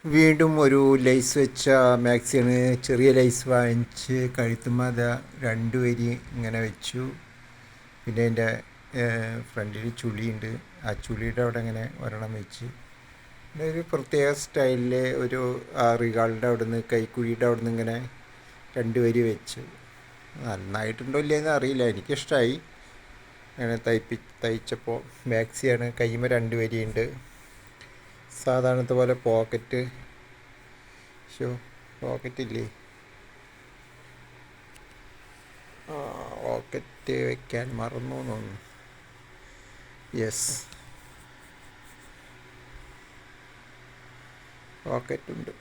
വീണ്ടും ഒരു ലൈസ് വെച്ച മാക്സിയാണ്. ചെറിയ ലൈസ് വാങ്ങിച്ച് കഴുത്തുമ്മ അതാ 2 വരി ഇങ്ങനെ വെച്ചു. പിന്നെ അതിൻ്റെ ഫ്രണ്ടിൽ ചുളിയുണ്ട്. ആ ചുളിയുടെ അവിടെ ഇങ്ങനെ ഒരെണ്ണം വെച്ച് പിന്നെ ഒരു പ്രത്യേക സ്റ്റൈലിൽ ഒരു റികാളിൻ്റെ അവിടെ നിന്ന് കൈക്കുഴിയുടെ അവിടെ നിന്ന് ഇങ്ങനെ 2 വരി വെച്ചു. നന്നായിട്ടുണ്ടോ ഇല്ലയെന്ന് അറിയില്ല, എനിക്കിഷ്ടമായി. അങ്ങനെ തയ്ച്ചപ്പോൾ മാക്സിയാണ്. കൈമ 2 വരിയുണ്ട്. സാധാരണത്തെ പോലെ പോക്കറ്റ് പോക്കറ്റില്ലേ, പോക്കറ്റ് വെക്കാൻ മറന്നു തോന്നുന്നു. യെസ്, പോക്കറ്റുണ്ട്.